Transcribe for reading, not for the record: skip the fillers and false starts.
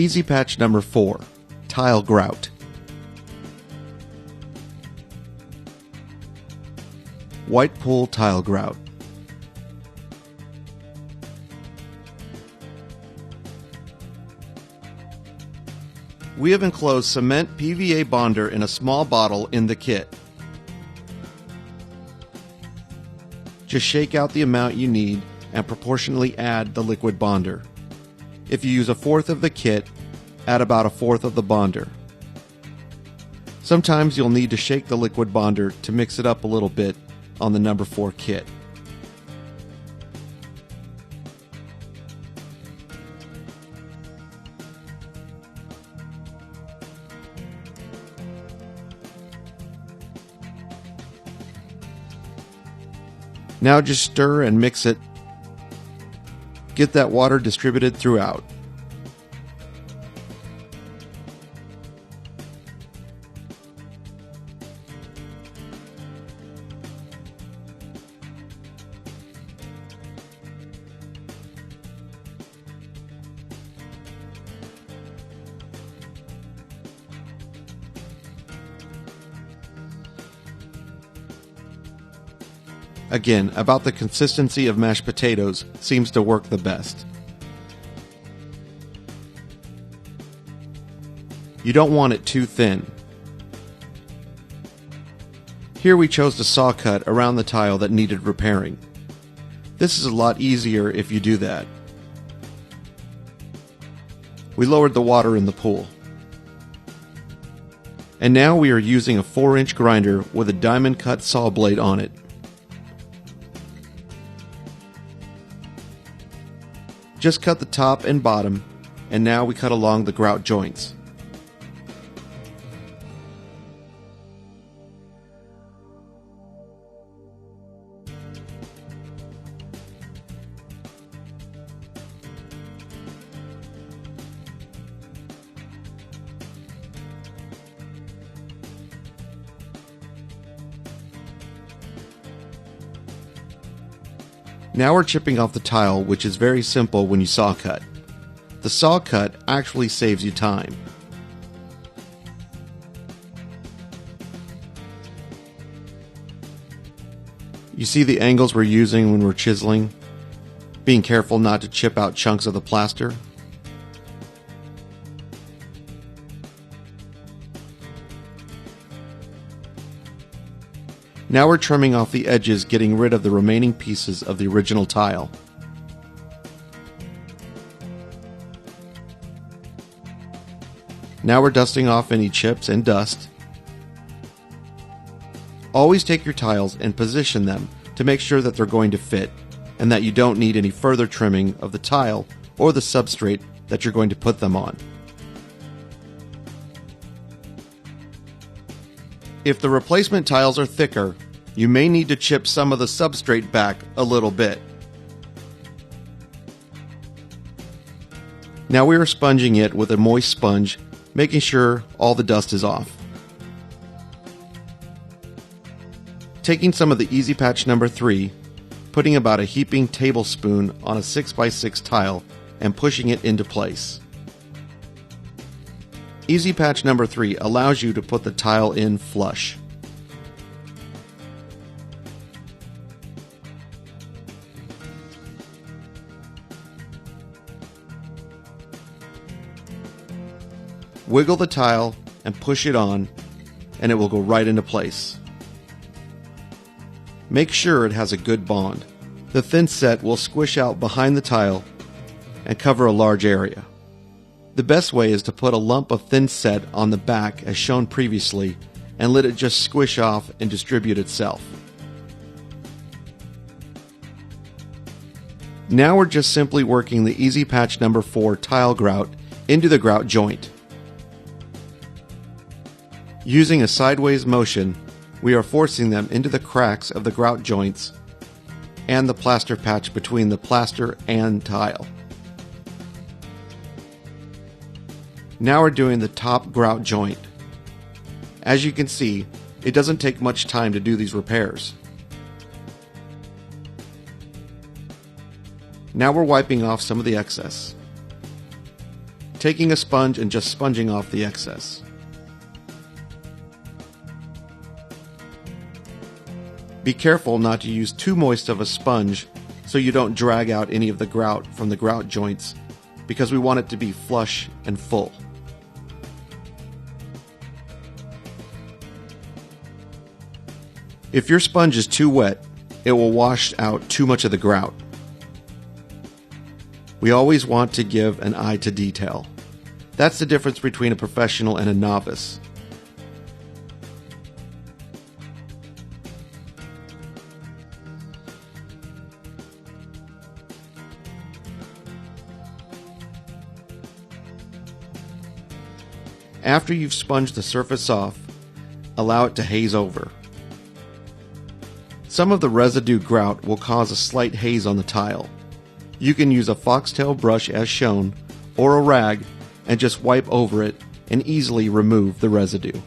ZPatch number 4, Tile Grout. White Pool Tile Grout. We have enclosed cement PVA bonder in a small bottle in the kit. Just shake out the amount you need and proportionally add the liquid bonder. If you use 1/4 of the kit, add about 1/4 of the bonder. Sometimes you'll need to shake the liquid bonder to mix it up a little bit on the number 4 kit. Now just stir and mix it. Get that water distributed throughout. Again, about the consistency of mashed potatoes seems to work the best. You don't want it too thin. Here we chose to saw cut around the tile that needed repairing. This is a lot easier if you do that. We lowered the water in the pool. And now we are using a 4-inch grinder with a diamond cut saw blade on it. Just cut the top and bottom, and now we cut along the grout joints. Now we're chipping off the tile, which is very simple when you saw cut. The saw cut actually saves you time. You see the angles we're using when we're chiseling, being careful not to chip out chunks of the plaster. Now we're trimming off the edges, getting rid of the remaining pieces of the original tile. Now we're dusting off any chips and dust. Always take your tiles and position them to make sure that they're going to fit and that you don't need any further trimming of the tile or the substrate that you're going to put them on. If the replacement tiles are thicker, you may need to chip some of the substrate back a little bit. Now we are sponging it with a moist sponge, making sure all the dust is off. Taking some of the ZPatch number 3, putting about a heaping tablespoon on a 6x6 tile and pushing it into place. ZPatch number 3 allows you to put the tile in flush. Wiggle the tile and push it on, and it will go right into place. Make sure it has a good bond. The thin set will squish out behind the tile and cover a large area. The best way is to put a lump of thin set on the back as shown previously and let it just squish off and distribute itself. Now we're just simply working the ZPatch number 4 tile grout into the grout joint. Using a sideways motion, we are forcing them into the cracks of the grout joints and the plaster patch between the plaster and tile. Now we're doing the top grout joint. As you can see, it doesn't take much time to do these repairs. Now we're wiping off some of the excess. taking a sponge and just sponging off the excess. Be careful not to use too moist of a sponge so you don't drag out any of the grout from the grout joints, because we want it to be flush and full. If your sponge is too wet, it will wash out too much of the grout. We always want to give an eye to detail. That's the difference between a professional and a novice. After you've sponged the surface off, allow it to haze over. Some of the residue grout will cause a slight haze on the tile. You can use a foxtail brush as shown, or a rag, and just wipe over it and easily remove the residue.